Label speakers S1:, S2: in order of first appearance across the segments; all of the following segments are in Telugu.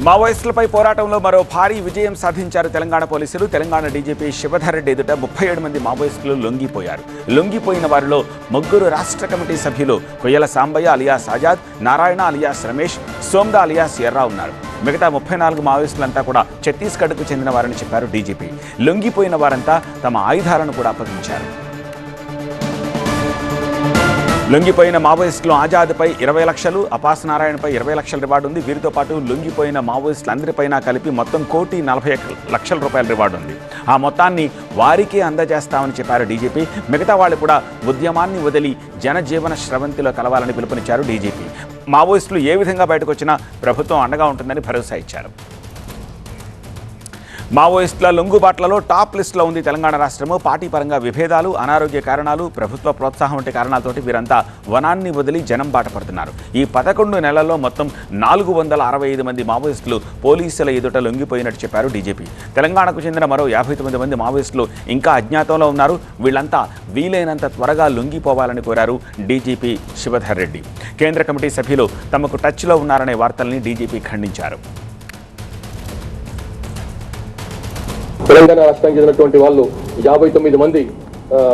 S1: మావోయిస్టులపై పోరాటంలో మరో భారీ విజయం సాధించారు తెలంగాణ పోలీసులు. తెలంగాణ డీజీపీ శివధర్ రెడ్డి ఎదుట 37 మంది మావోయిస్టులు లొంగిపోయారు. లొంగిపోయిన వారిలో 3 రాష్ట్ర కమిటీ సభ్యులు Koyyala Sambaiah alias Azad, Narayana alias Ramesh, Somda alias Erra ఉన్నారు. మిగతా 34 మావోయిస్టులంతా కూడా ఛత్తీస్గఢ్కు చెందిన వారని చెప్పారు డీజీపీ. లొంగిపోయిన వారంతా తమ ఆయుధాలను కూడా అప్పగించారు. లొంగిపోయిన మావోయిస్టులు ఆజాద్పై 20 లక్షలు, అపాస్ నారాయణపై 20 లక్షల రివార్డు ఉంది. వీరితో పాటు లొంగిపోయిన మావోయిస్టులందరిపైన కలిపి మొత్తం 1,40,00,000 రూపాయల రివార్డు ఉంది. ఆ మొత్తాన్ని వారికే అందజేస్తామని చెప్పారు డీజీపీ. మిగతా వాళ్ళు కూడా ఉద్యమాన్ని వదిలి జనజీవన స్రవంతిలో కలవాలని పిలుపునిచ్చారు డీజీపీ. మావోయిస్టులు ఏ విధంగా బయటకు వచ్చినా ప్రభుత్వం అండగా ఉంటుందని భరోసా ఇచ్చారు. మావోయిస్టుల లొంగుబాట్లలో టాప్ లిస్టులో ఉంది తెలంగాణ రాష్ట్రము. పార్టీ పరంగా విభేదాలు, అనారోగ్య కారణాలు, ప్రభుత్వ ప్రోత్సాహం వంటి కారణాలతోటి వీరంతా వనాన్ని వదిలి జనం బాట పడుతున్నారు. ఈ 11 నెలల్లో మొత్తం 465 మంది మావోయిస్టులు పోలీసుల ఎదుట లొంగిపోయినట్టు చెప్పారు డీజీపీ. తెలంగాణకు చెందిన మరో 59 మంది మావోయిస్టులు ఇంకా అజ్ఞాతంలో ఉన్నారు. వీళ్లంతా వీలైనంత త్వరగా లొంగిపోవాలని కోరారు డీజీపీ శివధర్ రెడ్డి. కేంద్ర కమిటీ సభ్యులు తమకు టచ్లో ఉన్నారనే వార్తల్ని డీజీపీ ఖండించారు.
S2: తెలంగాణ రాష్ట్రానికి చెందినటువంటి వాళ్ళు 59 మంది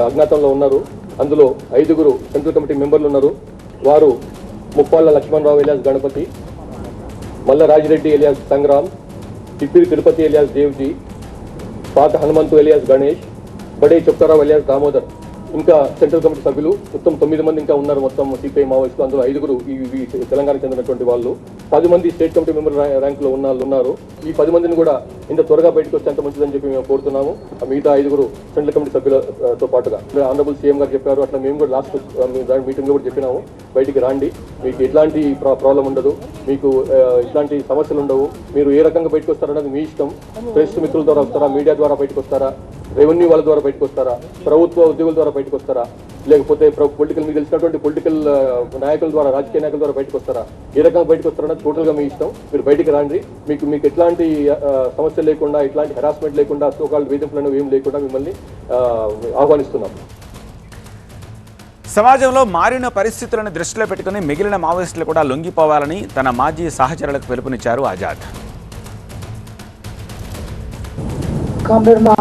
S2: అజ్ఞాతంలో ఉన్నారు. అందులో 5 సెంట్రల్ కమిటీ మెంబర్లు ఉన్నారు. వారు ముప్పాళ్ళ లక్ష్మణరావు ఎలియాస్ గణపతి, మల్ల రాజిరెడ్డి ఎలియాస్ సంగ్రామ్, తిప్పిరి తిరుపతి ఎలియాస్ దేవ్జీ, పాత హనుమంతు ఎలియాస్ గణేష్, బడే చొక్కారావు ఎలియాస్ దామోదర్, ఇంకా సెంట్రల్ కమిటీ సభ్యులు మొత్తం 9 మంది ఇంకా ఉన్నారు. మొత్తం సిపిఐ మావోయిస్టులు. అందులో 5 ఈ తెలంగాణకు చెందినటువంటి వాళ్ళు, 10 మంది స్టేట్ కమిటీ మెంబర్ ర్యాంకులో ఉన్నారు. ఈ 10 మందిని కూడా ఇంత త్వరగా బయటకు వచ్చి ఎంత మంచిదని చెప్పి మేము కోరుతున్నాము. మిగతా 5 సెంట్రల్ కమిటీ సభ్యులతో పాటుగా ఆనరబుల్ సీఎం గారు చెప్పారు. అట్లా మేము కూడా లాస్ట్ మీటింగ్లో కూడా చెప్పినాము, బయటికి రాండి, మీకు ఎట్లాంటి ప్రాబ్లం ఉండదు, మీకు ఇట్లాంటి సమస్యలు ఉండవు, మీరు ఏ రకంగా బయటకు వస్తారన్నది మీ ఇష్టం. ప్రెస్ మిత్రుల ద్వారా వస్తారా, మీడియా ద్వారా బయటకు వస్తారా, రెవెన్యూ వాళ్ళ ద్వారా బయటకు వస్తారా, ప్రభుత్వ ఉద్యోగుల ద్వారా బయటకు వస్తారా, లేకపోతే పొలిటికల్ మీకు తెలిసినటువంటి పొలిటికల్ నాయకుల ద్వారా, రాజకీయ నాయకుల ద్వారా బయటకు వస్తారా, ఏ రకంగా బయటకు వస్తారన్నది టోటల్గా మీ ఇష్టం. మీరు బయటికి రాండి. మీకు ఎట్లాంటి సమస్యలు లేకుండా, ఎట్లాంటి హెరాస్మెంట్ లేకుండా, సోకాల్ వేధింపులను ఏం లేకుండా మిమ్మల్ని ఆహ్వానిస్తున్నాం.
S1: సమాజంలో మారిన పరిస్థితులను దృష్టిలో పెట్టుకుని మిగిలిన మావోయిస్టులు కూడా లొంగిపోవాలని తన మాజీ సహచరులకు పిలుపునిచ్చారు ఆజాద్.
S3: కామ్రేడ్ మా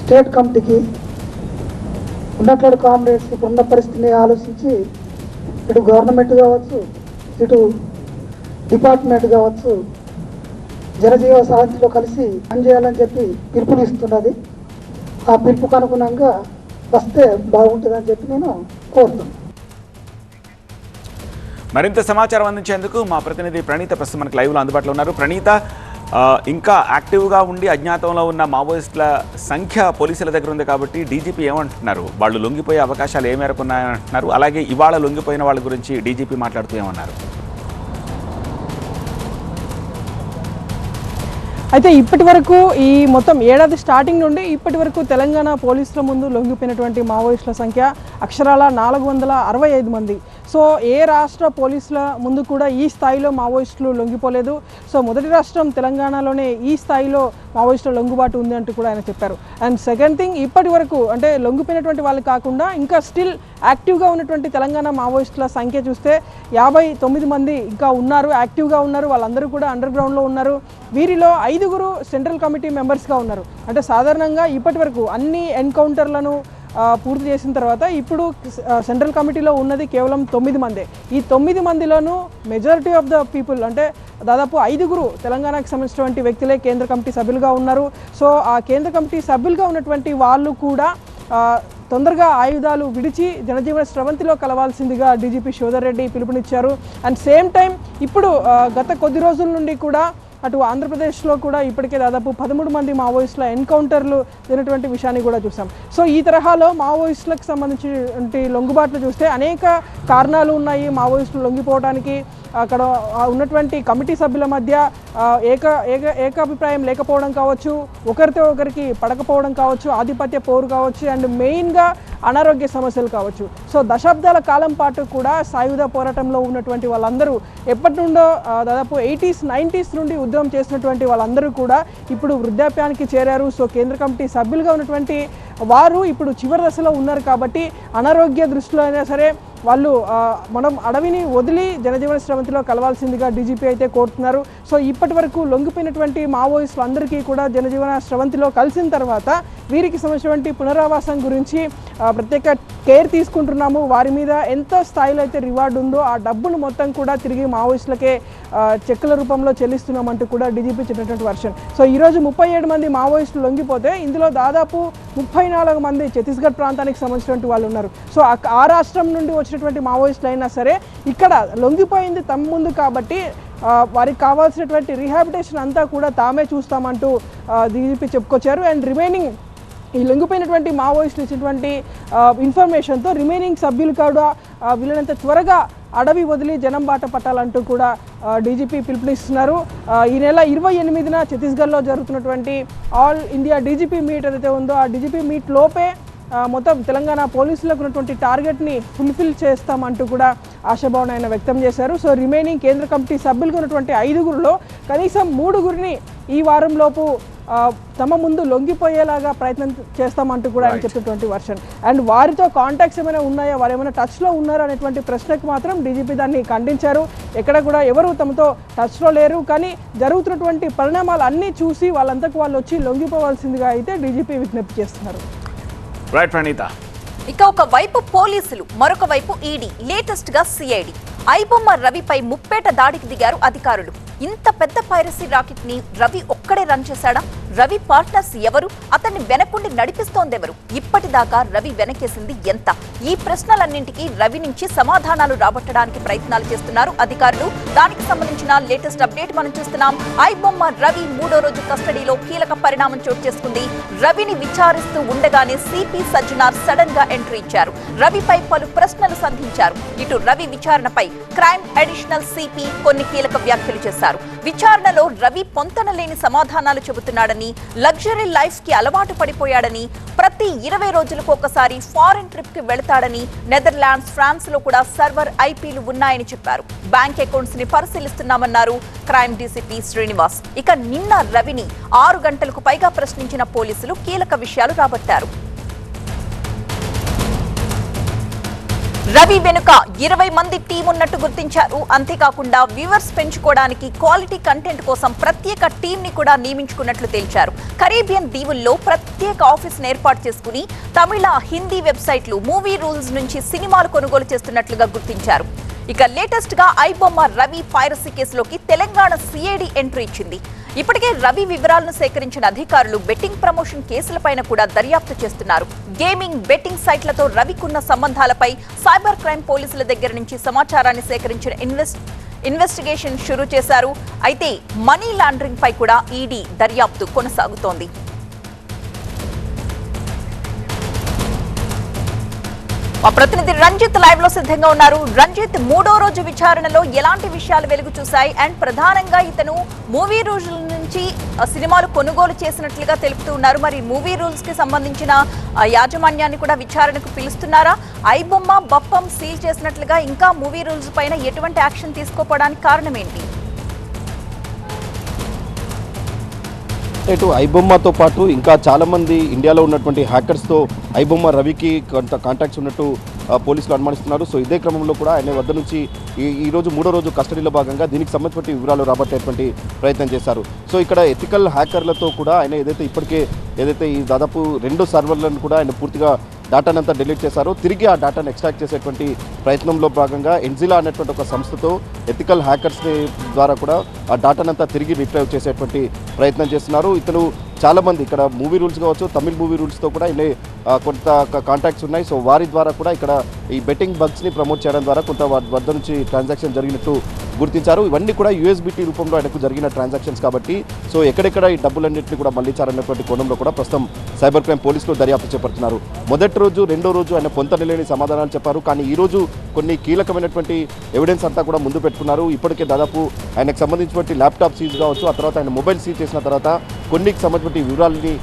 S3: స్టేట్ కమిటీకి ఉన్నట్లు కామ్రేడ్స్ ఇప్పుడున్న పరిస్థితిని ఆలోచించి ఇటు గవర్నమెంట్ కావచ్చు, ఇటు డిపార్ట్మెంట్ కావచ్చు, జనజీవ సాధిలో కలిసి పనిచేయాలని చెప్పి పిలుపునిస్తున్నది. ఆ పిలుపుకు అనుగుణంగా వస్తే బాగుంటుందని చెప్పి నేను కోరుతున్నాను.
S1: మరింత సమాచారం అందించేందుకు మా ప్రతినిధి ప్రణీత ప్రస్తుతం మనకు లైవ్లో అందుబాటులో ఉన్నారు. ప్రణీత, ఇంకా యాక్టివ్గా ఉండి అజ్ఞాతంలో ఉన్న మావోయిస్టుల సంఖ్య పోలీసుల దగ్గర ఉంది కాబట్టి డీజీపీ ఏమంటున్నారు? వాళ్ళు లొంగిపోయే అవకాశాలు ఏ మేరకు ఉన్నాయంటున్నారు? అలాగే ఇవాళ లొంగిపోయిన వాళ్ళ గురించి డీజీపీ మాట్లాడుతూ ఏమన్నారు?
S4: అయితే ఇప్పటి వరకు ఈ మొత్తం ఏడాది స్టార్టింగ్ నుండి ఇప్పటి వరకు తెలంగాణ పోలీసుల ముందు లొంగిపోయినటువంటి మావోయిస్టుల సంఖ్య అక్షరాల 465 మంది. సో ఏ రాష్ట్ర పోలీసుల ముందు కూడా ఈ స్థాయిలో మావోయిస్టులు లొంగిపోలేదు. సో మొదటి రాష్ట్రం తెలంగాణలోనే ఈ స్థాయిలో మావోయిస్టుల లొంగుబాటు ఉంది అంటూ కూడా ఆయన చెప్పారు. అండ్ సెకండ్ థింగ్, ఇప్పటి వరకు అంటే లొంగిపోయినటువంటి వాళ్ళు కాకుండా ఇంకా స్టిల్ యాక్టివ్గా ఉన్నటువంటి తెలంగాణ మావోయిస్టుల సంఖ్య చూస్తే 59 మంది ఇంకా ఉన్నారు, యాక్టివ్గా ఉన్నారు. వాళ్ళందరూ కూడా అండర్ గ్రౌండ్లో ఉన్నారు. వీరిలో 5 సెంట్రల్ కమిటీ మెంబర్స్గా ఉన్నారు. అంటే సాధారణంగా ఇప్పటి వరకు అన్ని ఎన్కౌంటర్లను పూర్తి చేసిన తర్వాత ఇప్పుడు సెంట్రల్ కమిటీలో ఉన్నది కేవలం 9 మందే. ఈ 9 మందిలోనూ మెజారిటీ ఆఫ్ ద పీపుల్ అంటే దాదాపు 5 తెలంగాణకు సంబంధించినటువంటి వ్యక్తులే కేంద్ర కమిటీ సభ్యులుగా ఉన్నారు. సో ఆ కేంద్ర కమిటీ సభ్యులుగా ఉన్నటువంటి వాళ్ళు కూడా తొందరగా ఆయుధాలు విడిచి జనజీవన స్రవంతిలో కలవాల్సిందిగా డీజీపీ శివధర్ రెడ్డి పిలుపునిచ్చారు. అండ్ సేమ్ టైం ఇప్పుడు గత కొద్ది రోజుల నుండి కూడా అటు ఆంధ్రప్రదేశ్లో కూడా ఇప్పటికే దాదాపు 13 మంది మావోయిస్టుల ఎన్కౌంటర్లు జరిగినటువంటి విషయాన్ని కూడా చూసాం. సో ఈ తరహాలో మావోయిస్టులకు సంబంధించినటువంటి లొంగుబాట్లు చూస్తే అనేక కారణాలు ఉన్నాయి మావోయిస్టులు లొంగిపోవడానికి. అక్కడ ఉన్నటువంటి కమిటీ సభ్యుల మధ్య ఏకాభిప్రాయం లేకపోవడం కావచ్చు, ఒకరితో ఒకరికి పడకపోవడం కావచ్చు, ఆధిపత్య పోరు కావచ్చు, అండ్ మెయిన్గా అనారోగ్య సమస్యలు కావచ్చు. సో దశాబ్దాల కాలం పాటు కూడా సాయుధ పోరాటంలో ఉన్నటువంటి వాళ్ళందరూ ఎప్పటి నుండో దాదాపు 80s 90s నుండి ఉద్యమం చేసినటువంటి వాళ్ళందరూ కూడా ఇప్పుడు వృద్ధాప్యానికి చేరారు. సో కేంద్ర కమిటీ సభ్యులుగా ఉన్నటువంటి వారు ఇప్పుడు చివరి దశలో ఉన్నారు కాబట్టి అనారోగ్య దృష్టిలో అయినా సరే వాళ్ళు మనం అడవిని వదిలి జనజీవన స్రవంతిలో కలవాల్సిందిగా డీజీపీ అయితే కోరుతున్నారు. సో ఇప్పటి వరకు లొంగిపోయినటువంటి మావోయిస్టులు అందరికీ కూడా జనజీవన స్రవంతిలో కలిసిన తర్వాత వీరికి సంబంధించినటువంటి పునరావాసం గురించి ప్రత్యేక కేర్ తీసుకుంటున్నాము, వారి మీద ఎంత స్థాయిలో అయితే రివార్డు ఉందో ఆ డబ్బును మొత్తం కూడా తిరిగి మావోయిస్టులకే చెక్కుల రూపంలో చెల్లిస్తున్నామంటూ కూడా డీజీపీ చెప్పినటువంటి వర్షన్. సో ఈరోజు 37 మంది మావోయిస్టులు లొంగిపోతే ఇందులో దాదాపు 34 మంది ఛత్తీస్గఢ్ ప్రాంతానికి సంబంధించినటువంటి వాళ్ళు ఉన్నారు. సో ఆ రాష్ట్రం నుండి వచ్చినటువంటి మావోయిస్టులు అయినా సరే ఇక్కడ లొంగిపోయింది తమ ముందు కాబట్టి వారికి కావాల్సినటువంటి రీహాబిలిటేషన్ అంతా కూడా తామే చూస్తామంటూ డీజీపీ చెప్పుకొచ్చారు. అండ్ రిమైనింగ్ ఈ లొంగిపోయినటువంటి మావోయిస్టులు ఇచ్చినటువంటి ఇన్ఫర్మేషన్తో రిమైనింగ్ సభ్యులు కూడా వీళ్ళనంత త్వరగా అడవి వదిలి జనం బాట పట్టాలంటూ కూడా డీజీపీ పిలుపునిస్తున్నారు. ఈ నెల 28న ఛత్తీస్గఢ్లో జరుగుతున్నటువంటి ఆల్ ఇండియా డీజీపీ మీట్ ఏదైతే ఉందో ఆ డీజీపీ మీట్ లోపే మొత్తం తెలంగాణ పోలీసులకు ఉన్నటువంటి టార్గెట్ని ఫుల్ఫిల్ చేస్తామంటూ కూడా ఆశాభావం ఆయన వ్యక్తం చేశారు. సో రిమైనింగ్ కేంద్ర కమిటీ సభ్యులుగా ఉన్నటువంటి 5గురిలో కనీసం 3గురిని ఈ వారంలోపు తమ ముందు లొంగిపోయేలాగా ప్రయత్నం చేస్తామంటూ కూడా ఆయన చెప్పినటువంటి వర్షన్. అండ్ వారితో కాంటాక్ట్స్ ఏమైనా ఉన్నాయా, వారు ఏమైనా టచ్లో ఉన్నారా అనేటువంటి ప్రశ్నకు మాత్రం డీజీపీ దాన్ని ఖండించారు. ఎక్కడ కూడా ఎవరు తమతో టచ్లో లేరు, కానీ జరుగుతున్నటువంటి పరిణామాలు అన్నీ చూసి వాళ్ళంతకు వాళ్ళు వచ్చి లొంగిపోవాల్సిందిగా అయితే డీజీపీ విజ్ఞప్తి చేస్తున్నారు.
S1: రైట్ ప్రణీత.
S5: ఇక ఒక వైపు పోలీసులు, మరొక వైపు ఈడీ, లేటెస్ట్ గా సిఐడి. ఐబొమ్మ రవిపై ముప్పేట దాడికి దిగారు అధికారులు. ఇంత పెద్ద పైరసీ రాకెట్ ని రవి ఒక్కడే రన్ చేశాడా? రవి పార్ట్నర్స్ ఎవరు? అతన్ని వెనకుండి నడిపిస్తోందెవరు? ఇప్పటిదాకా రవి వెనకేసింది ఎంత? ఈ ప్రశ్నలన్నింటికీ రవి నుంచి సమాధానాలు రాబట్టడానికి ప్రయత్నాలు చేస్తున్నారు అధికారులు. దానికి సంబంధించిన లేటెస్ట్ అప్డేట్ మనం చూస్తున్నాం. ఐబొమ్మ రవి 3వ రోజు కస్టడీలో కీలక పరిణామం చోటు చేసుకుంది. రవిని విచారిస్తూ ఉండగానే సిపి సజ్జనార్ సడన్ గా ఎంట్రీ ఇచ్చారు. రవిపై పలు ప్రశ్నలు సంధించారు. ఇటు రవి విచారణపై క్రైమ్ అడిషనల్ సిపి కొన్ని కీలక వ్యాఖ్యలు చేశారు. విచారణలో రవి పొంతనలేని సమాధానాలు చెబుతున్నాడని, లగ్జరీ లైఫ్ కి అలవాటు పడిపోయాడని, ప్రతి 20 రోజులకు ఒకసారి ఫారెన్ ట్రిప్ కి వెళతాడని, నెదర్లాండ్స్, ఫ్రాన్స్ లో కూడా సర్వర్ ఐపీలు ఉన్నాయని చెప్పారు. బ్యాంక్ అకౌంట్స్ ని పరిశీలిస్తున్నామన్నారు క్రైమ్ డీసీపీ శ్రీనివాస్. ఇక నిన్న రవిని 6 గంటలకు పైగా ప్రశ్నించిన పోలీసులు కీలక విషయాలు రాబట్టారు. రవి వెనుక 20 మంది టీం ఉన్నట్టు గుర్తించారు. అంతేకాకుండా వ్యూవర్స్ పెంచుకోవడానికి క్వాలిటీ కంటెంట్ కోసం ప్రత్యేక టీం ని కూడా నియమించుకున్నట్లు తేల్చారు. కరేబియన్ దీవుల్లో ప్రత్యేక ఆఫీసును ఏర్పాటు చేసుకుని తమిళ, హిందీ వెబ్సైట్లు, మూవీ రూల్స్ నుంచి సినిమాలు కొనుగోలు చేస్తున్నట్లుగా గుర్తించారు. ఇక లేటెస్ట్ గా ఐబొమ్మ రవి పైరసీ కేసులోకి తెలంగాణ సిఐడి ఎంట్రీ ఇచ్చింది. ఇప్పటికే రవి వివరాలను సేకరించిన అధికారులు బెట్టింగ్ ప్రమోషన్ కేసులపైన కూడా దర్యాప్తు చేస్తున్నారు. గేమింగ్, బెట్టింగ్ సైట్లతో రవికున్న సంబంధాలపై సైబర్ క్రైమ్ పోలీసుల దగ్గర నుంచి సమాచారాన్ని సేకరించిన ఇన్వెస్టిగేషన్ షురూ చేశారు. అయితే మనీ లాండరింగ్ పై కూడా ఈడీ దర్యాప్తు కొనసాగుతోంది. మా ప్రతినిధి రంజిత్ లైవ్ లో సిద్ధంగా ఉన్నారు. రంజిత్, 3వ రోజు విచారణలో ఎలాంటి విషయాలు వెలుగు చూశాయి? అండ్ ప్రధానంగా ఇతను మూవీ రూల్స్ నుంచి సినిమాలు కొనుగోలు చేసినట్లుగా తెలుపుతూ ఉన్నారు. మరి మూవీ రూల్స్ కి సంబంధించిన యాజమాన్యాన్ని కూడా విచారణకు పిలుస్తున్నారా? ఐబొమ్మ, బప్పం సీల్ చేసినట్లుగా ఇంకా మూవీ రూల్స్ పైన ఎటువంటి యాక్షన్ తీసుకోవడానికి కారణం ఏంటి?
S6: ఇటు ఐబొమ్మతో పాటు ఇంకా చాలామంది ఇండియాలో ఉన్నటువంటి హ్యాకర్స్తో ఐబొమ్మ రవికి కొంత కాంటాక్ట్స్ ఉన్నట్టు పోలీసులు అనుమానిస్తున్నారు. సో ఇదే క్రమంలో కూడా ఆయన వద్ద నుంచి ఈరోజు 3వ రోజు కస్టడీలో భాగంగా దీనికి సంబంధించిన వివరాలు రాబట్టేటువంటి ప్రయత్నం చేశారు. సో ఇక్కడ ఎథికల్ హ్యాకర్లతో కూడా ఆయన ఏదైతే ఈ దాదాపు 2 సర్వర్లను కూడా ఆయన పూర్తిగా డాటానంతా డిలీట్ చేశారో తిరిగి ఆ డాటాను ఎక్స్ట్రాక్ట్ చేసేటువంటి ప్రయత్నంలో భాగంగా ఎన్జిలా అనేటువంటి ఒక సంస్థతో ఎథికల్ హ్యాకర్స్ ద్వారా కూడా ఆ డాటానంతా తిరిగి రిట్రైవ్ చేసేటువంటి ప్రయత్నం చేస్తున్నారు. ఇతను చాలామంది ఇక్కడ మూవీ రూల్స్ కావచ్చు, తమిళ్ మూవీ రూల్స్తో కూడా ఇలా కొంత కాంటాక్ట్స్ ఉన్నాయి. సో వారి ద్వారా కూడా ఇక్కడ ఈ బెట్టింగ్ బగ్స్ని ప్రమోట్ చేయడం ద్వారా కొంత వద్ద నుంచి ట్రాన్సాక్షన్ జరిగినట్టు గుర్తించారు. ఇవన్నీ కూడా యూఎస్బిటీ రూపంలో ఆయనకు జరిగిన ట్రాన్సాక్షన్స్ కాబట్టి సో ఎక్కడెక్కడ ఈ డబ్బులన్నింటినీ కూడా మళ్లించారన్నటువంటి కోణంలో కూడా ప్రస్తుతం సైబర్ క్రైమ్ పోలీసులు దర్యాప్తు చేపడుతున్నారు. మొదటి రోజు, 2వ రోజు ఆయన పొంతనలేని సమాధానాలు చెప్పారు. కానీ ఈ రోజు కొన్ని కీలకమైనటువంటి ఎవిడెన్స్ అంతా కూడా ముందు పెట్టుకున్నారు. ఇప్పటికే దాదాపు ఆయనకు సంబంధించినటువంటి ల్యాప్టాప్ సీజ్ కావచ్చు, ఆ తర్వాత ఆయన మొబైల్ సీజ్ చేసిన తర్వాత కొన్నికి సంబంధించిన వివరాలని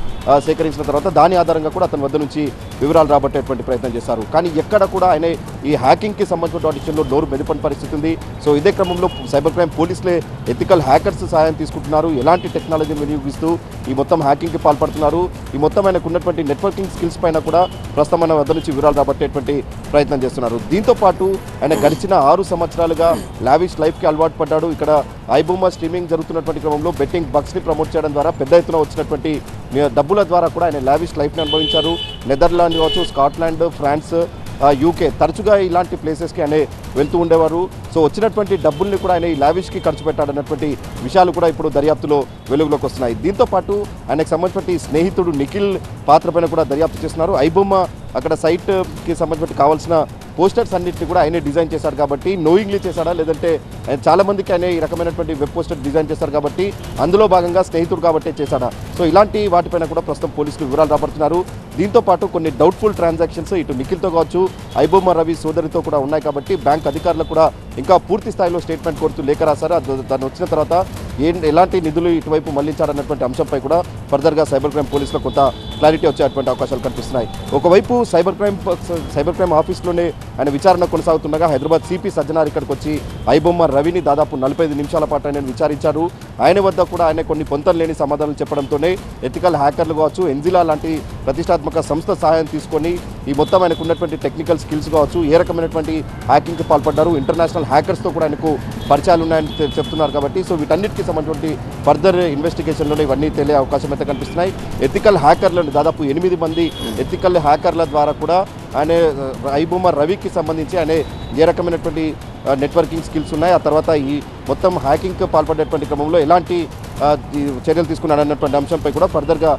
S6: సేకరించిన తర్వాత దాని ఆధారంగా కూడా అతని వద్ద నుంచి వివరాలు రాబట్టేటువంటి ప్రయత్నం చేశారు. కానీ ఎక్కడ కూడా ఆయన ఈ హ్యాకింగ్కి సంబంధించిన విషయంలో నోరు మెదపని పరిస్థితి ఉంది. సో ఇదే క్రమంలో సైబర్ క్రైమ్ పోలీసులే ఎథికల్ హ్యాకర్స్ సహాయం తీసుకుంటున్నారు. ఎలాంటి టెక్నాలజీని వినియోగిస్తూ ఈ మొత్తం హ్యాకింగ్కి పాల్పడుతున్నారు. ఈ మొత్తం ఆయనకు ఉన్నటువంటి నెట్వర్కింగ్ స్కిల్స్ పైన కూడా ప్రస్తుతం మన వద్ద నుంచి వివరాలు రాబట్టేటువంటి ప్రయత్నం చేస్తున్నారు. దీంతో పాటు ఆయన గడిచిన 6 సంవత్సరాలుగా లావిష్ లైఫ్కి అలవాటు పడ్డాడు. ఇక్కడ ఐబొమ్మ స్ట్రీమింగ్ జరుగుతున్నటువంటి క్రమంలో బెట్టింగ్ బగ్స్ని ప్రమోట్ చేయడం ద్వారా పెద్ద ఎత్తున వచ్చినటువంటి డబ్బుల ద్వారా కూడా ఆయన లావిష్ లైఫ్ని అనుభవించారు. నెదర్లాండ్ కావచ్చు, స్కాట్లాండ్, ఫ్రాన్స్, యూకే తరచుగా ఇలాంటి ప్లేసెస్కి ఆయన వెళ్తూ ఉండేవారు. సో వచ్చినటువంటి డబ్బుల్ని కూడా ఆయన ఈ లావిష్కి ఖర్చు పెట్టాడన్నటువంటి విషయాలు కూడా ఇప్పుడు దర్యాప్తులో వెలుగులోకి వస్తున్నాయి. దీంతో పాటు ఆయనకు సంబంధించిన స్నేహితుడు నిఖిల్ పాత్ర పైన కూడా దర్యాప్తు చేస్తున్నారు. ఐబొమ్మ అక్కడ సైట్కి సంబంధించి కావాల్సిన పోస్టర్స్ అన్నింటినీ కూడా ఆయనే డిజైన్ చేశారు కాబట్టి నోయింగ్లీ చేశాడా, లేదంటే చాలామందికి ఆయన ఈ రకమైనటువంటి వెబ్ పోస్టర్ డిజైన్ చేశారు కాబట్టి అందులో భాగంగా స్నేహితుడు కాబట్టే చేశాడా. సో ఇలాంటి వాటిపైన కూడా ప్రస్తుతం పోలీసులు వివరాలు రాబడుతున్నారు. దీంతో పాటు కొన్ని డౌట్ఫుల్ ట్రాన్సాక్షన్స్ ఇటు నిఖిల్తో కావచ్చు, ఐబొమ్మ రవి సోదరితో కూడా ఉన్నాయి కాబట్టి బ్యాంక్ అధికారులు కూడా ఇంకా పూర్తి స్థాయిలో స్టేట్మెంట్ కోరుతూ లేఖ రాశారు. దాన్ని వచ్చిన తర్వాత ఎలాంటి నిధులు ఇటువైపు మళ్లించారన్నటువంటి అంశంపై కూడా ఫర్దర్గా సైబర్ క్రైమ్ పోలీసులో కొంత క్లారిటీ వచ్చేటువంటి అవకాశాలు కనిపిస్తున్నాయి. ఒకవైపు సైబర్ క్రైమ్ ఆఫీస్లోనే ఆయన విచారణ కొనసాగుతుండగా హైదరాబాద్ సిపి సజ్జనార్ ఇక్కడికి వచ్చి ఐబొమ్మ రవిని దాదాపు 45 నిమిషాల పాటు ఆయన విచారించారు. ఆయన వద్ద కూడా ఆయన కొన్ని పొంతలు లేని సమాధానాలు చెప్పడంతోనే ఎథికల్ హ్యాకర్లు కావచ్చు, ఎన్జిలా లాంటి ప్రతిష్టాత్మక సంస్థ సహాయం తీసుకొని ఈ మొత్తం ఆయనకు ఉన్నటువంటి టెక్నికల్ స్కిల్స్ కావచ్చు, ఏ రకమైనటువంటి హ్యాకింగ్కి పాల్పడ్డారు, ఇంటర్నేషనల్ హ్యాకర్స్తో కూడా ఆయనకు పరిచయాలు ఉన్నాయని చెప్తున్నారు కాబట్టి సో వీటన్నిటికీ సంబంధించిన ఫర్దర్ ఇన్వెస్టిగేషన్లోనే ఇవన్నీ తెలియ అవకాశం అయితే కనిపిస్తున్నాయి. ఎథికల్ హ్యాకర్లను దాదాపు 8 మంది ఎథికల్ హ్యాకర్ల ద్వారా కూడా ఆయన ఐబొమ్మ రవికి సంబంధించి ఆయన ఏ రకమైనటువంటి నెట్వర్కింగ్ స్కిల్స్ ఉన్నాయి, ఆ తర్వాత ఈ మొత్తం హ్యాకింగ్కి పాల్పడేటువంటి క్రమంలో ఎలాంటి చర్యలు తీసుకున్నాడన్నటువంటి అంశంపై కూడా ఫర్దర్గా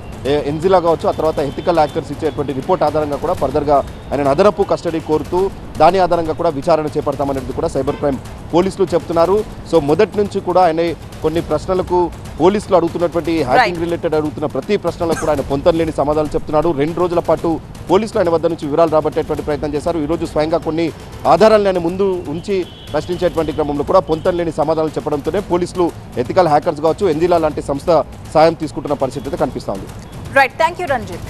S6: ఎన్జిలా కావచ్చు, ఆ తర్వాత ఎథికల్ హ్యాకర్స్ ఇచ్చేటువంటి రిపోర్ట్ ఆధారంగా కూడా ఫర్దర్గా ఆయన అదనపు కస్టడీ కోరుతూ దాని ఆధారంగా కూడా విచారణ చేపడతామనేది కూడా సైబర్ క్రైమ్ పోలీసులు చెప్తున్నారు. సో మొదటి నుంచి కూడా ఆయన కొన్ని ప్రశ్నలకు పోలీసులు అడుగుతున్నటువంటి హ్యాకింగ్ రిలేటెడ్ అడుగుతున్న ప్రతి ప్రశ్నలకు కూడా ఆయన పొంతన లేని సమాధానాలు చెప్తున్నాడు. 2 రోజుల పాటు పోలీసులు ఆయన వద్ద నుంచి వివరాలు రాబట్టేటువంటి ప్రయత్నం చేశారు. ఈరోజు స్వయంగా కొన్ని ఆధారాలను ఆయన ముందు ఉంచి ప్రశ్నించేటువంటి క్రమంలో కూడా పొంతన లేని సమాధానాలు చెప్పడంతోనే పోలీసులు ఎథికల్ హ్యాకర్స్ కావచ్చు, ఎన్జిలా లాంటి సంస్థ సాయం తీసుకుంటున్న పరిస్థితి అయితే కనిపిస్తోంది.
S5: Right, thank you Ranjith.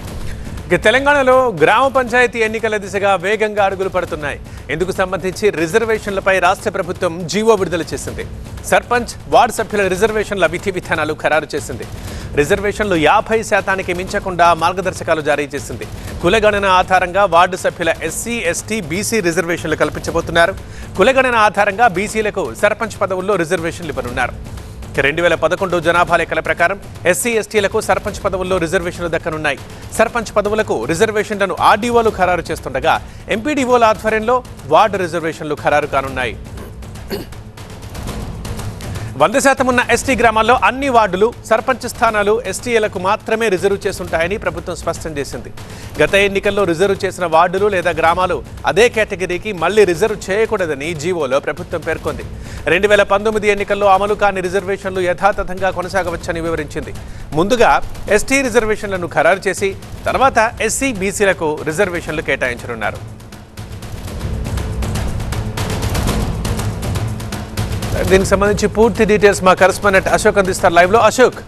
S7: తెలంగాణలో గ్రామ పంచాయతీ ఎన్నికల దిశగా వేగంగా అడుగులు పడుతున్నాయి. ఇందుకు సంబంధించి రిజర్వేషన్లపై రాష్ట్ర ప్రభుత్వం జీవో విడుదల చేసింది. సర్పంచ్, వార్డు సభ్యుల రిజర్వేషన్ల విధి విధానాలు ఖరారు చేసింది. రిజర్వేషన్లు 50% మించకుండా మార్గదర్శకాలు జారీ చేసింది. కులగణన ఆధారంగా వార్డు సభ్యుల ఎస్సీ, ఎస్టీ, బీసీ రిజర్వేషన్లు కల్పించబోతున్నారు. కులగణన ఆధారంగా బీసీలకు సర్పంచ్ పదవుల్లో రిజర్వేషన్లు ఇవ్వనున్నారు. 2011 జనాభా లెక్కల ప్రకారం ఎస్సీ, ఎస్టీలకు సర్పంచ్ పదవుల్లో రిజర్వేషన్లు దక్కనున్నాయి. సర్పంచ్ పదవులకు రిజర్వేషన్లను ఆర్డీఓలు ఖరారు చేస్తుండగా ఎంపీడీఓల ఆధ్వర్యంలో వార్డు రిజర్వేషన్లు ఖరారు కానున్నాయి. 100% ఉన్న ఎస్టీ గ్రామాల్లో అన్ని వార్డులు, సర్పంచ్ స్థానాలు ఎస్టీలకు మాత్రమే రిజర్వ్ చేస్తుంటాయని ప్రభుత్వం స్పష్టం చేసింది. గత ఎన్నికల్లో రిజర్వ్ చేసిన వార్డులు లేదా గ్రామాలు అదే కేటగిరీకి మళ్లీ రిజర్వ్ చేయకూడదని జీవోలో ప్రభుత్వం పేర్కొంది. 2019 ఎన్నికల్లో అమలు కాని రిజర్వేషన్లు యథాతథంగా కొనసాగవచ్చని వివరించింది. ముందుగా ఎస్టీ రిజర్వేషన్లను ఖరారు చేసి తర్వాత ఎస్సీ, బీసీలకు రిజర్వేషన్లు కేటాయించనున్నారు. దీనికి సంబంధించి పూర్తి డీటెయిల్స్ మా కరెస్పాండెంట్ అశోక్ అందిస్తారు లైవ్లో. అశోక్,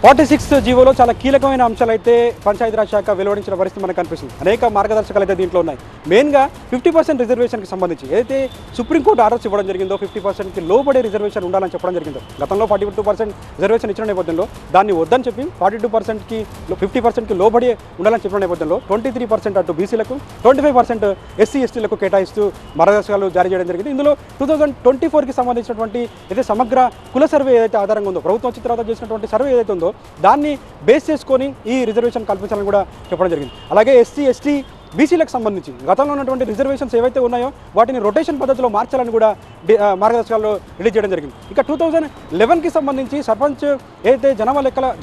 S8: 46 జీవోలో చాలా కీలకమైన అంశాలు అయితే పంచాయతీరాజ్ శాఖ వెలువడించిన పరిస్థితి మనకు కనిపిస్తుంది. అనేక మార్గదర్శకాలు అయితే దీంట్లో ఉన్నాయి. మెయిన్గా 50% రిజర్వేషన్కి సంబంధించి ఏదైతే సుప్రీంకోర్టు ఆర్డర్స్ ఇవ్వడం జరిగిందో 50%కి లోబడే రిజర్వేషన్ ఉండాలని చెప్పడం జరిగిందో, గతంలో 42% రిజర్వేషన్ ఇచ్చిన నేపథ్యంలో దాన్ని వద్దని చెప్పి 42%కి 50%కి లోబడి ఉండాలని చెప్పిన నేపథ్యంలో 23% అటు బీసీలకు, 25% ఎస్సీ, ఎస్టీలకు కేటాయిస్తూ మార్గదర్శకాలు జారీ చేయడం జరిగింది. ఇందులో 2024కి సంబంధించినటువంటి ఏదైతే సమగ్ర కుల సర్వే ఏదైతే ఆధారంగా ఉందో, ప్రభుత్వం వచ్చిన తర్వాత చేసినటువంటి సర్వే ఏదైతే ఉందో దాన్ని బేస్ చేసుకొని ఈ రిజర్వేషన్ కల్పించాలని కూడా చెప్పడం జరిగింది. అలాగే ఎస్సీ, ఎస్టీ, బీసీలకు సంబంధించి గతంలో ఉన్నటువంటి రిజర్వేషన్స్ ఏవైతే ఉన్నాయో వాటిని రొటేషన్ పద్ధతిలో మార్చాలని కూడా మార్గదర్శకాల్లో రిలీజ్ చేయడం జరిగింది. ఇక 2011కి సంబంధించి సర్పంచ్ ఏదైతే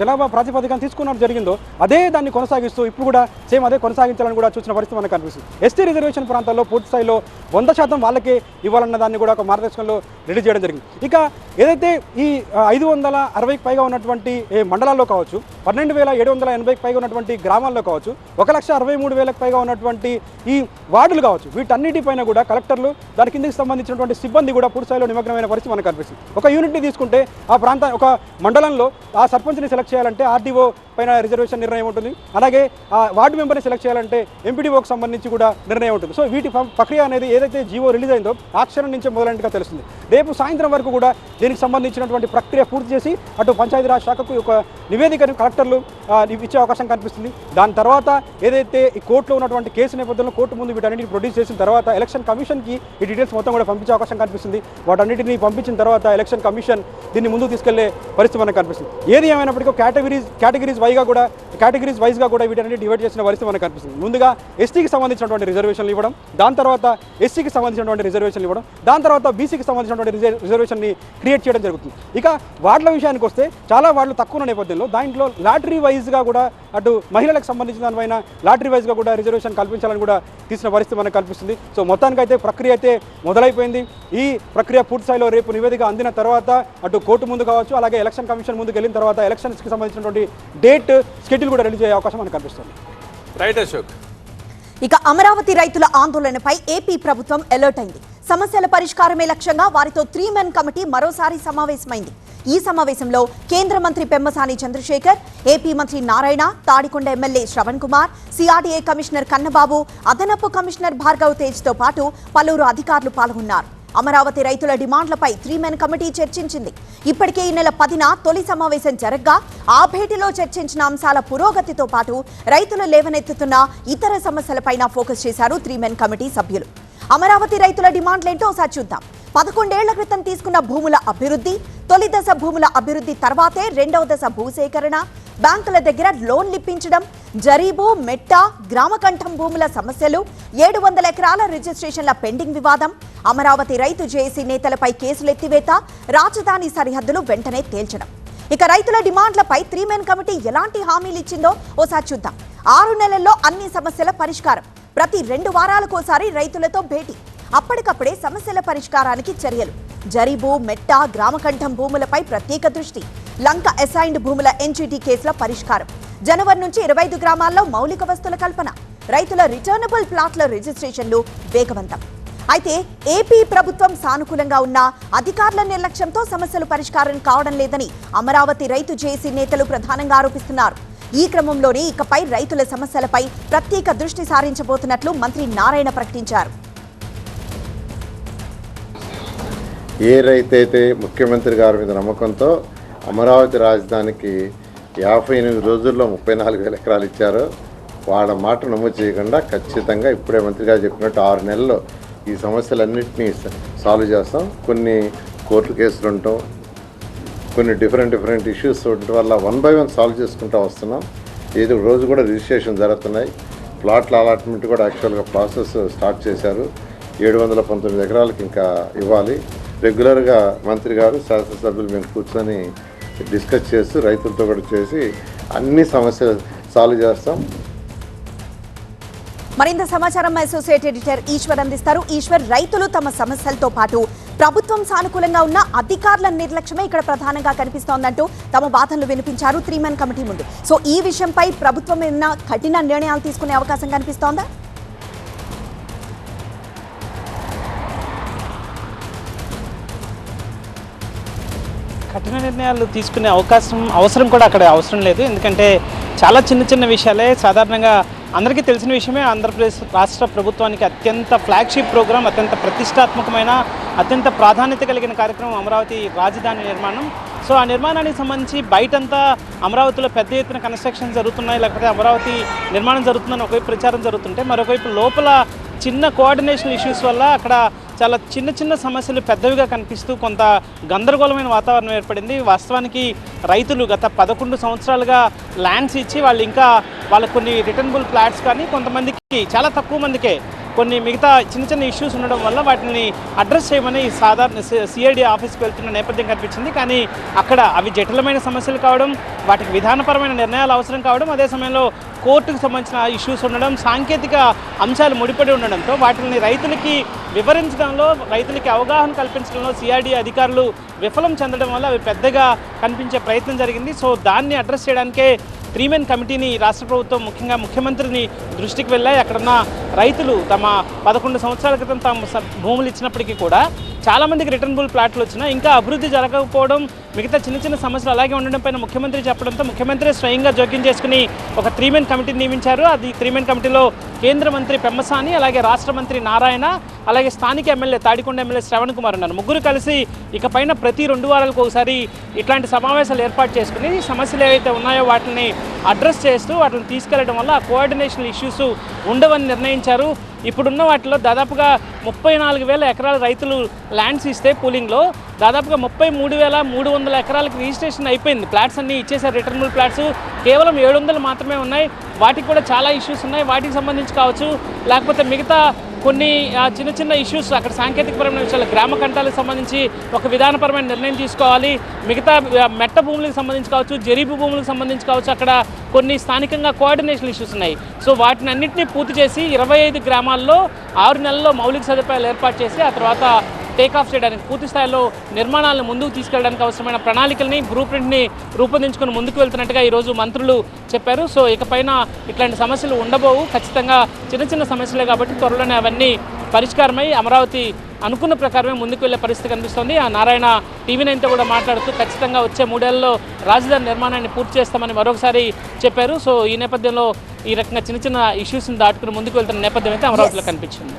S8: జనాభా ప్రాతిపదికన తీసుకున్నట్టు జరిగిందో అదే దాన్ని కొనసాగిస్తూ ఇప్పుడు కూడా సేమ్ అదే కొనసాగించాలని కూడా చూసిన పరిస్థితి మనకు కనిపిస్తుంది. ఎస్టీ రిజర్వేషన్ ప్రాంతాల్లో పూర్తి స్థాయిలో 100% వాళ్ళకే ఇవ్వాలన్న దాన్ని కూడా ఒక మార్గదర్శకంలో రిలీజ్ చేయడం జరిగింది. ఇక ఏదైతే ఈ 560కి పైగా ఉన్నటువంటి మండలాల్లో కావచ్చు, 12,780కి పైగా ఉన్నటువంటి గ్రామాల్లో కావచ్చు, 1,63,000కి పైగా ఉన్నటువంటి ఈ వార్డులు కావచ్చు, వీటన్నిటిపైన కూడా కలెక్టర్లు దాని కిందకి సంబంధించినటువంటి సిబ్బంది కూడా పూర్తి స్థాయిలో నిమగ్నమైన పరిస్థితి మనకు కనిపిస్తుంది. ఒక యూనిట్ని తీసుకుంటే ఆ ప్రాంతం ఒక మండలంలో ఆ సర్పంచ్ని సెలెక్ట్ చేయాలంటే ఆర్డీఓ పైన రిజర్వేషన్ నిర్ణయం ఉంటుంది. అలాగే వార్డు మెంబర్ని సెలెక్ట్ చేయాలంటే ఎంపీడీఓకి సంబంధించి కూడా నిర్ణయం ఉంటుంది. సో వీటి ప్రక్రియ అనేది ఏదైతే జీవో రిలీజ్ అయిందో ఆ క్షణం నుంచే మొదలైనట్టుగా తెలుస్తుంది. రేపు సాయంత్రం వరకు కూడా దీనికి సంబంధించినటువంటి ప్రక్రియ పూర్తి చేసి అటు పంచాయతీరాజ్ శాఖకు ఒక నివేదికను కలెక్టర్లు ఇచ్చే అవకాశం కనిపిస్తుంది. దాని తర్వాత ఏదైతే ఈ కోర్టులో ఉన్నటువంటి కేసు నేపథ్యంలో కోర్టు ముందు వీటన్నిటిని ప్రొడ్యూస్ చేసిన తర్వాత ఎలక్షన్ కమిషన్కి ఈ డీటెయిల్స్ మొత్తం కూడా పంపించే అవకాశం కనిపిస్తుంది. వాటన్నిటిని పంపించిన తర్వాత ఎలక్షన్ కమిషన్ దీన్ని ముందుకు తీసుకెళ్లే పరిస్థితి మనకు కనిపిస్తుంది. ఏది ఏమైనప్పటికీ కేటగిరీస్ వైజ్గా కూడా వీటన్నిటి డివైడ్ చేసిన పరిస్థితి మనకు కనిపిస్తుంది. ముందుగా ఎస్టీకి సంబంధించినటువంటి రిజర్వేషన్లు ఇవ్వడం, దాని తర్వాత ఎస్సీకి సంబంధించినటువంటి రిజర్వేషన్లు ఇవ్వడం, దాని తర్వాత బీసీకి సంబంధించినటువంటి రిజర్వేషన్ని క్రియేట్ చేయడం జరుగుతుంది. ఇక వార్డుల విషయానికి వస్తే చాలా వార్డులు తక్కువ ఉన్న నేపథ్యంలో దాంట్లో లాటరీ వైజ్గా కూడా అటు మహిళలకు సంబంధించిన దానిపైన లాటరీ వైజ్గా కూడా రిజర్వేషన్ కల్పించాలని కూడా తీసిన పరిస్థితి మనకు కల్పిస్తుంది. సో మొత్తానికైతే ప్రక్రియ అయితే మొదలైపోయింది. ఈ ప్రక్రియ పూర్తి స్థాయిలో రేపు నివేదిక అందిన తర్వాత అటు కోర్టు ముందు కావచ్చు, అలాగే ఎలక్షన్ కమిషన్ ముందుకు వెళ్ళిన తర్వాత ఎలక్షన్స్కి సంబంధించినటువంటి డేట్ షెడ్యూల్ కూడా రిలీజ్ అయ్యే అవకాశం మనకు కనిపిస్తుంది.
S7: రైట్ అశోక్.
S5: ఇక అమరావతి రైతుల ఆందోళనపై ఏపీ ప్రభుత్వం అలర్ట్ అయింది. సమస్యల పరిష్కారమే లక్ష్యంగా వారితో 3-man కమిటీ మరోసారి సమావేశమైంది. ఈ సమావేశంలో కేంద్ర మంత్రి పెమ్మసాని చంద్రశేఖర్, ఏపీ మంత్రి Narayana, Tadikonda MLA Shravan Kumar, CRDA commissioner Kannababu, అదనపు కమిషనర్ భార్గవ్ తేజ్తో పాటు పలువురు అధికారులు పాల్గొన్నారు. అమరావతి రైతుల డిమాండ్లపై 3-man కమిటీ చర్చించింది. ఇప్పటికే ఈ నెల 10న తొలి సమావేశం జరగ్గా ఆ భేటీలో చర్చించిన అంశాల పురోగతితో పాటు రైతులు లేవనెత్తుతున్న ఇతర సమస్యలపైన ఫోకస్ చేశారు 3-man కమిటీ సభ్యులు. అమరావతి రైతుల డిమాండ్లేంటో ఒకసారి చూద్దాం. 11 ఏళ్ల క్రితం తీసుకున్న భూముల అభివృద్ధి, తొలి దశ భూముల అభివృద్ధి తర్వాతే రెండవ దశ భూసేకరణ, బ్యాంకుల దగ్గర లోన్లు ఇప్పించడం, జరీబు, మెట్ట, గ్రామకంఠం భూముల సమస్యలు, 700 ఎకరాల రిజిస్ట్రేషన్ల పెండింగ్ వివాదం, అమరావతి రైతు జేఏసీ నేతలపై కేసులు ఎత్తివేత, రాజధాని సరిహద్దులు వెంటనే తేల్చడం. ఇక రైతుల డిమాండ్లపై 3-man కమిటీ ఎలాంటి హామీలు ఇచ్చిందో ఓసారి చూద్దాం. 6 నెలల్లో అన్ని సమస్యల పరిష్కారం, ప్రతి 2 వారాలకోసారి రైతులతో భేటీ, అప్పటికప్పుడే సమస్యల పరిష్కారానికి చర్యలు, జరీబు, మెట్ట, గ్రామకంఠం భూములపై ప్రత్యేక దృష్టి, లంక అసైన్డ్ భూముల ఎన్జీటీ కేసుల పరిష్కారం, జనవరి నుంచి 25 గ్రామాల్లో మౌలిక వస్తువుల కల్పన, రైతుల రిటర్నబుల్ ప్లాట్ల రిజిస్ట్రేషన్లు వేగవంతం. అయితే ఏపీ ప్రభుత్వం సానుకూలంగా ఉన్న అధికారుల నిర్లక్ష్యంతో సమస్యలు పరిష్కారం కావడం లేదని అమరావతి రైతు జేఏసీ నేతలు ప్రధానంగా ఆరోపిస్తున్నారు. ఈ క్రమంలోనే ఇకపై రైతుల సమస్యలపై ప్రత్యేక దృష్టి సారించబోతున్నట్లు మంత్రి నారాయణ ప్రకటించారు.
S9: ఏ రైతైతే ముఖ్యమంత్రి గారి మీద నమ్మకంతో అమరావతి రాజధానికి 58 రోజుల్లో 34,000 ఎకరాలు ఇచ్చారో వాళ్ళ మాట నమోదు చేయకుండా ఖచ్చితంగా ఇప్పుడే మంత్రి గారు చెప్పినట్టు 6 నెలల్లో ఈ సమస్యలన్నింటినీ సాల్వ్ చేస్తాం. కొన్ని కోర్టు కేసులు ఉంటాం, కొన్ని డిఫరెంట్ ఇష్యూస్ ఉండటం వల్ల 1 by 1 సాల్వ్ చేసుకుంటూ వస్తున్నాం. ఏదో రోజు కూడా రిజిస్ట్రేషన్ జరుగుతున్నాయి. ప్లాట్ల అలాట్మెంట్ కూడా యాక్చువల్గా ప్రాసెస్ స్టార్ట్ చేశారు. 719 ఎకరాలకు ఇంకా ఇవ్వాలి. రెగ్యులర్గా మంత్రి గారు శాసనసభ్యులు మేము కూర్చొని డిస్కస్ చేస్తూ రైతులతో కూడా చేసి అన్ని సమస్యలు సాల్వ్ చేస్తాం.
S5: మరింత సమాచారం అసోసియేట్ ఎడిటర్ ఈశ్వర్ అందిస్తారు. ఈశ్వర్, రైతులు తమ సమస్యలతో పాటు ప్రభుత్వం సానుకూలంగా ఉన్న అధికారుల నిర్లక్ష్యమే ఇక్కడ ప్రధానంగా కనిపిస్తోందంటూ తమ వాదనలు వినిపించారు 3-man కమిటీ ముందు. సో ఈ విషయంపై ప్రభుత్వం ఏమైనా కఠిన నిర్ణయాలు తీసుకునే అవకాశం కనిపిస్తోందా?
S10: కఠిన నిర్ణయాలు తీసుకునే అవసరం కూడా అక్కడ అవసరం లేదు. ఎందుకంటే చాలా చిన్న విషయాలే సాధారణంగా అందరికీ తెలిసిన విషయమే. ఆంధ్రప్రదేశ్ రాష్ట్ర ప్రభుత్వానికి అత్యంత ఫ్లాగ్షిప్ ప్రోగ్రాం, అత్యంత ప్రతిష్టాత్మకమైన, అత్యంత ప్రాధాన్యత కలిగిన కార్యక్రమం అమరావతి రాజధాని నిర్మాణం. సో ఆ నిర్మాణానికి సంబంధించి బయటంతా అమరావతిలో పెద్ద ఎత్తున కన్స్ట్రక్షన్ జరుగుతున్నాయి, లేకపోతే అమరావతి నిర్మాణం జరుగుతుందని ఒకవైపు ప్రచారం జరుగుతుంటే, మరొకవైపు లోపల చిన్న కోఆర్డినేషన్ ఇష్యూస్ వల్ల అక్కడ చాలా చిన్న సమస్యలు పెద్దవిగా కనిపిస్తూ కొంత గందరగోళమైన వాతావరణం ఏర్పడింది. వాస్తవానికి రైతులు గత 11 సంవత్సరాలుగా ల్యాండ్స్ ఇచ్చి వాళ్ళు ఇంకా వాళ్ళకు కొన్ని రిటర్నబుల్ ఫ్లాట్స్ కానీ కొంతమందికి చాలా తక్కువ మందికే కొన్ని మిగతా చిన్న ఇష్యూస్ ఉండడం వల్ల వాటిని అడ్రస్ చేయమని సాధారణ సిఐడి ఆఫీస్కి వెళ్తున్న నేపథ్యం కనిపించింది. కానీ అక్కడ అవి జటిలమైన సమస్యలు కావడం, వాటికి విధానపరమైన నిర్ణయాలు అవసరం కావడం, అదే సమయంలో కోర్టుకు సంబంధించిన ఇష్యూస్ ఉండడం, సాంకేతిక అంశాలు ముడిపడి ఉండడంతో వాటిని రైతులకి వివరించడంలో, రైతులకి అవగాహన కల్పించడంలో సిఆర్డీ అధికారులు విఫలం చెందడం వల్ల అవి పెద్దగా కనిపించే ప్రయత్నం జరిగింది. సో దాన్ని అడ్రస్ చేయడానికే 3-man కమిటీని రాష్ట్ర ప్రభుత్వం ముఖ్యంగా ముఖ్యమంత్రిని దృష్టికి వెళ్ళాయి. అక్కడున్న రైతులు తమ 11 సంవత్సరాల క్రితం తమ భూములు ఇచ్చినప్పటికీ కూడా చాలామందికి రిటర్నబుల్ ప్లాట్లు వచ్చినా ఇంకా అభివృద్ధి జరగకపోవడం, మిగతా చిన్న చిన్న సమస్యలు అలాగే ఉండడం పైన ముఖ్యమంత్రి చెప్పడంతో ముఖ్యమంత్రి స్వయంగా జోక్యం చేసుకుని ఒక 3 మెన్ కమిటీని నియమించారు. అది 3 మెన్ కమిటీలో కేంద్ర మంత్రి పెమ్మసాని, అలాగే రాష్ట్ర మంత్రి నారాయణ, అలాగే స్థానిక ఎమ్మెల్యే తాడికొండ ఎమ్మెల్యే శ్రవణ్ కుమార్ ఉన్నారు. ముగ్గురు కలిసి ఇకపైన ప్రతి 2 వారాలకు ఒకసారి ఇట్లాంటి సమావేశాలు ఏర్పాటు చేసుకుని సమస్యలు ఏవైతే ఉన్నాయో వాటిని అడ్రస్ చేస్తూ వాటిని తీసుకెళ్లడం వల్ల కోఆర్డినేషన్ ఇష్యూస్ ఉండవని నిర్ణయించారు. ఇప్పుడున్న వాటిలో దాదాపుగా 34,000 ఎకరాల రైతులు ల్యాండ్స్ ఇస్తే పూలింగ్లో దాదాపుగా 33,300 ఎకరాలకు రిజిస్ట్రేషన్ అయిపోయింది. ప్లాట్స్ అన్నీ ఇచ్చేసారు. రిటర్నబుల్ ప్లాట్స్ కేవలం 700 మాత్రమే ఉన్నాయి. వాటికి కూడా చాలా ఇష్యూస్ ఉన్నాయి. వాటికి సంబంధించి కావచ్చు, లేకపోతే మిగతా కొన్ని చిన్న చిన్న ఇష్యూస్ అక్కడ సాంకేతికపరమైన విషయాలు, గ్రామ కంటాలకు సంబంధించి ఒక విధానపరమైన నిర్ణయం తీసుకోవాలి. మిగతా మెట్ట భూములకు సంబంధించి కావచ్చు, జరీబు భూములకు సంబంధించి కావచ్చు, అక్కడ కొన్ని స్థానికంగా కోఆర్డినేషన్ ఇష్యూస్ ఉన్నాయి. సో వాటిని అన్నింటినీ పూర్తి చేసి 25 గ్రామాల్లో 6 నెలల్లో మౌలిక సదుపాయాలు ఏర్పాటు చేసి ఆ తర్వాత టేక్ ఆఫ్ చేయడానికి, పూర్తి స్థాయిలో నిర్మాణాలను ముందుకు తీసుకెళ్ళడానికి అవసరమైన ప్రణాళికల్ని, బ్లూ ప్రింట్ని రూపొందించుకొని ముందుకు వెళ్తున్నట్టుగా ఈరోజు మంత్రులు చెప్పారు. సో ఇకపైన ఇట్లాంటి సమస్యలు ఉండబోవు. ఖచ్చితంగా చిన్న చిన్న సమస్యలే కాబట్టి త్వరలోనే అవన్నీ పరిష్కారమై అమరావతి అనుకున్న ప్రకారమే ముందుకు వెళ్లే పరిస్థితి కనిపిస్తోంది. ఆ నారాయణ టీవీ9తో కూడా మాట్లాడుతూ ఖచ్చితంగా వచ్చే 3 ఏళ్లలో రాజధాని నిర్మాణాన్ని పూర్తి చేస్తామని మరొకసారి చెప్పారు. సో ఈ నేపథ్యంలో ఈ రకంగా చిన్న చిన్న ఇష్యూస్ని దాటుకుని ముందుకు వెళ్తున్న నేపథ్యం అయితే అమరావతిలో కనిపించింది.